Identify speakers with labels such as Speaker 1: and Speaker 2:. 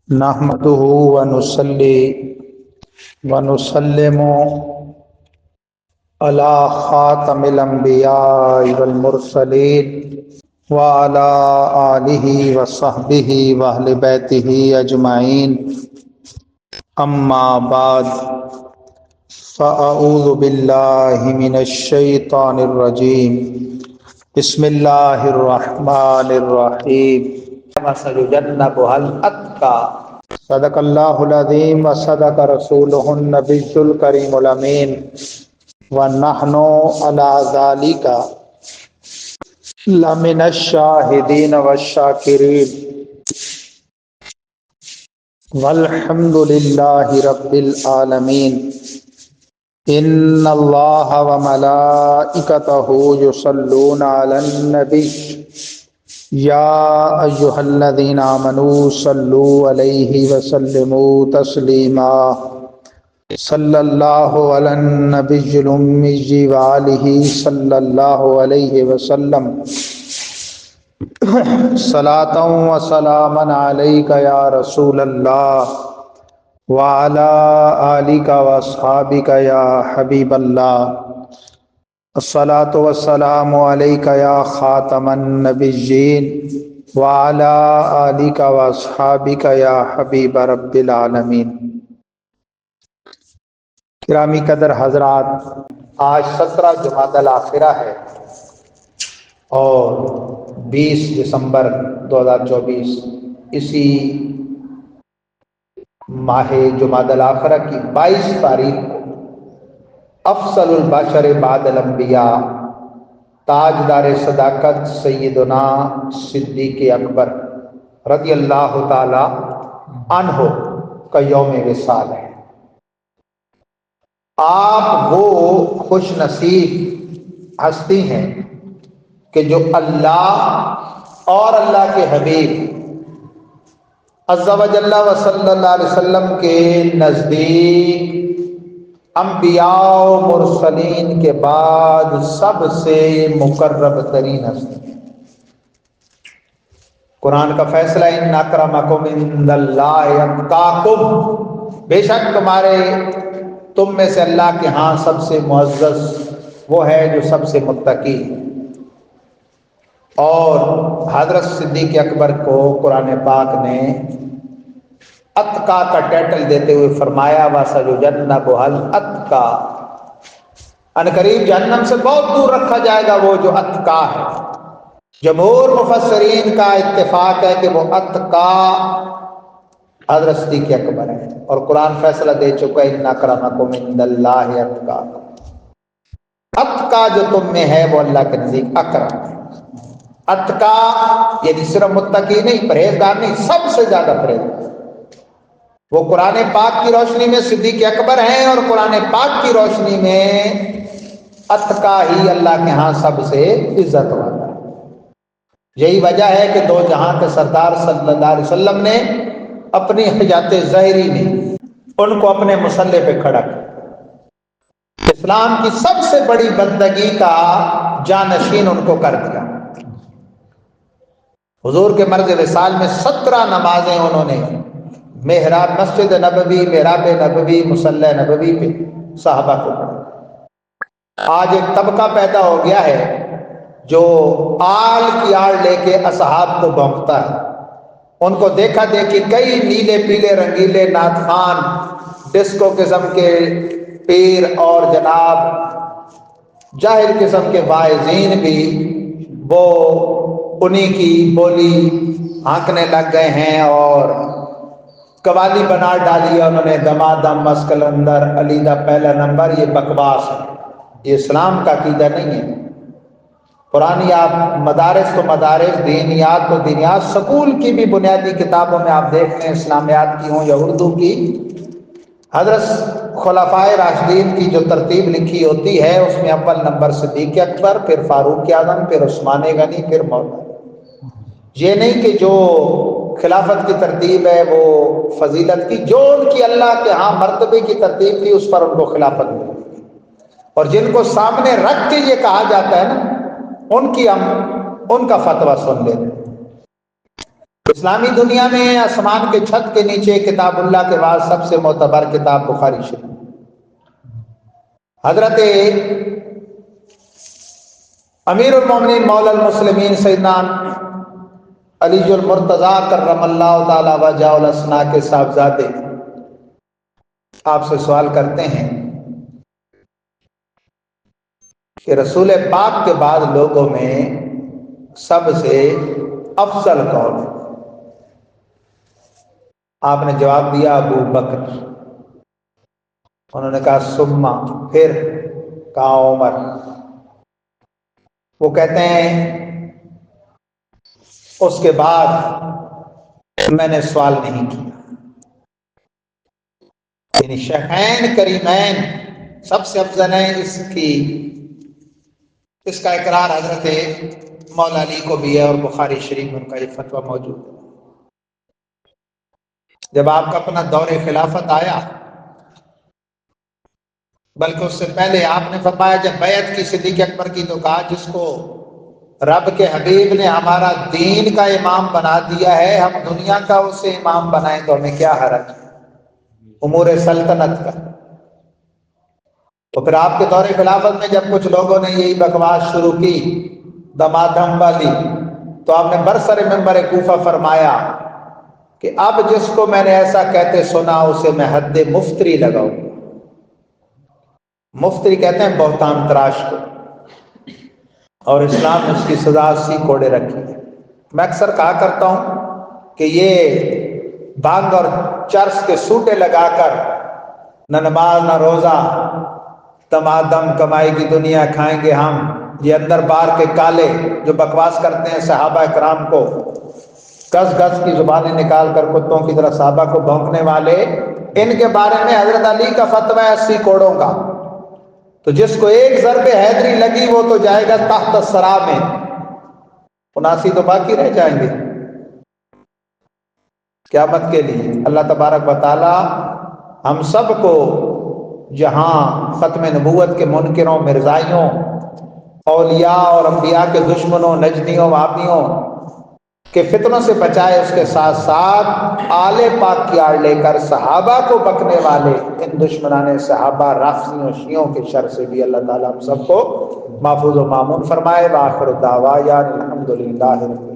Speaker 1: نحمده ونصلي ونسلم على خاتم الانبیاء والمرسلین وعلى آلہ وصحبہ واہل بیتہ اجمعین، اما بعد فاعوذ باللہ من الشیطان الرجیم، بسم اللہ الرحمن الرحیم۔ وَسَيُجَنَّبُهَا الْأَتْقَى، صدق اللہ العظیم وصدق رسولہ النبی الکریم الامین، ونحن علی ذالک لمن الشاہدین والشاکرین، والحمد للہ رب العالمین۔ ان اللہ وملائکتہ یصلون علی النبی یا ایہا الذین آمنوا صلوا علیہ وسلموا تسلیما، صلی اللہ علی النبی الامی وآلہ صلی اللہ علیہ وسلم، صلاۃ و سلاما علیک یا رسول اللہ وعلی آلک واصحابک یا حبیب اللہ، الصلاۃ والسلام علیک یا خاتم النبیین وعلی آلک واصحابک یا حبیب رب العالمین۔ گرامی قدر حضرات، آج 17 جمادی الاخرہ ہے اور 20 دسمبر 2024 اسی ماہ جمادی الاخرہ کی 22 تاریخ کو افضل البشر بعد الانبیاء، تاجدار صداقت سیدنا صدیق اکبر رضی اللہ تعالی عنہ کا یوم وصال ہے۔ آپ وہ خوش نصیب ہستی ہیں کہ جو اللہ اور اللہ کے حبیب عز و جل و صلی اللہ علیہ وسلم کے نزدیک انبیاء و مرسلین کے بعد سب سے مقرب ترین ہستی ہیں۔ قرآن کا فیصلہ ان اکرمکم عند اللہ اتقاکم، بے شک تم میں سے اللہ کے ہاں سب سے معزز وہ ہے جو سب سے متقی ہے۔ اور حضرت صدیق اکبر کو قرآن پاک نے اتقا کا ٹائٹل دیتے ہوئے فرمایا وَسَيُجَنَّبُهَا الْأَتْقَى، ان قریب جہنم سے بہت دور رکھا جائے گا وہ جو اتقا ہے۔ جمہور مفسرین کا اتفاق ہے کہ وہ اتقا حضرت صدیق اکبر ہے، اور قرآن فیصلہ دے چکا ہے ان اکرمکم عند اللہ اتقاکم، اتقا جو تم میں ہے وہ اللہ کے نزدیک اکرم ہے۔ اتقا یعنی صرف متقی نہیں، پرہیزگار نہیں، سب سے زیادہ پرہیزگار۔ وہ قرآن پاک کی روشنی میں صدیق اکبر ہیں، اور قرآن پاک کی روشنی میں اتقا ہی اللہ کے ہاں سب سے عزت والا ہے۔ یہی وجہ ہے کہ دو جہاں کے سردار صلی اللہ علیہ وسلم نے اپنی حیات ظاہری میں ان کو اپنے مصلی پہ کھڑا کیا، اسلام کی سب سے بڑی بندگی کا جانشین ان کو کر دیا۔ حضور کے مرض وصال میں 17 نمازیں انہوں نے محراب مسجد نبوی، محراب نبوی، مصلی نبوی پہ صحابہ کو پڑھا۔ آج ایک طبقہ پیدا ہو گیا ہے جو آل کی آڑ لے کے اصحاب کو بھونکتا ہے۔ ان کو دیکھا دیکھی کئی نیلے پیلے رنگیلے نعت خوان، ڈسکو قسم کے پیر اور جناب جاہل قسم کے واعظین بھی وہ انہی کی بولی ہانکنے لگ گئے ہیں، اور قوالی بنا ڈالی ہے انہوں نے، دمادم مسکلندر علی دا پہلا نمبر۔ یہ بکواس ہے، یہ اسلام کا عقیدہ نہیں ہے۔ قرآن آپ مدارس تو مدارس، دینیات تو دینیات، سکول کی بھی بنیادی کتابوں میں آپ دیکھتے ہیں، اسلامیات کی ہوں یا اردو کی، حضرت خلفائے راشدین کی جو ترتیب لکھی ہوتی ہے اس میں اول نمبر صدیق اکبر، پھر فاروق اعظم، پھر عثمان غنی، پھر مولا۔ یہ نہیں کہ جو خلافت کی ترتیب ہے وہ فضیلت کی، جو ان کی اللہ کے ہاں مرتبے کی ترتیب تھی اس پر ان کو خلافت ملی، اور جن کو سامنے رکھ کے یہ کہا جاتا ہے نا ان کا فتویٰ سن لیتے۔ اسلامی دنیا میں آسمان کے چھت کے نیچے کتاب اللہ کے بعد سب سے معتبر کتاب بخاری شریف. حضرت امیر المومنین مولا المسلمین سیدنا علی المرتضیٰ کرم اللہ تعالی وجہہ الحسنی کے صاحبزادے آپ سے سوال کرتے ہیں کہ رسول پاک کے بعد لوگوں میں سب سے افضل کون ہے؟ آپ نے جواب دیا ابو بکر. انہوں نے کہا سما، پھر کہا عمر. وہ کہتے ہیں اس کے بعد میں نے سوال نہیں کیا. یعنی شیخین کریمین سب سے افضل ہیں، اس کا اقرار حضرت مولا علی کو بھی ہے اور بخاری شریف میں ان کا یہ فتویٰ موجود ہے. جب آپ کا اپنا دور خلافت آیا، بلکہ اس سے پہلے آپ نے فرمایا جب بیعت کی صدیق اکبر کی تو کہا جس کو رب کے حبیب نے ہمارا دین کا امام بنا دیا ہے، ہم دنیا کا اسے امام بنائیں تو ہمیں کیا حرج ہے امور سلطنت کا. تو پھر آپ کے دور خلافت میں جب کچھ لوگوں نے یہی بکواس شروع کی دمادم والی، تو آپ نے برسر منبر کوفہ فرمایا کہ اب جس کو میں نے ایسا کہتے سنا اسے میں حد مفتری لگاؤں. مفتری کہتے ہیں بہتان تراش کو، اور اسلام نے اس کی سزا 80 کوڑے رکھی ہے. میں اکثر کہا کرتا ہوں کہ یہ بھنگ اور چرس کے سوٹے لگا کر نہ نماز نہ روزہ، دمادم کمائی کی دنیا کھائیں گے ہم، یہ اندر بار کے کالے جو بکواس کرتے ہیں صحابہ کرام کو گز گز کی زبانیں نکال کر کتوں کی طرح صحابہ کو بھونکنے والے، ان کے بارے میں حضرت علی کا فتویٰ 80 کوڑوں کا. تو جس کو ایک ضرب حیدری لگی وہ تو جائے گا تحت الثری میں، 79 تو باقی رہ جائیں گے قیامت کے لیے. اللہ تبارک و تعالی ہم سب کو جہاں ختم نبوت کے منکروں، مرزائیوں، اولیاء اور انبیاء کے دشمنوں، نجدیوں، وہابیوں کے فتنوں سے بچائے، اس کے ساتھ ساتھ آل پاک کی آڑ لے کر صحابہ کو بکنے والے ان دشمنان صحابہ رافضیوں شیعوں کے شر سے بھی اللہ تعالیٰ ہم سب کو محفوظ و مامون فرمائے. وآخر دعوانا الحمدللہ.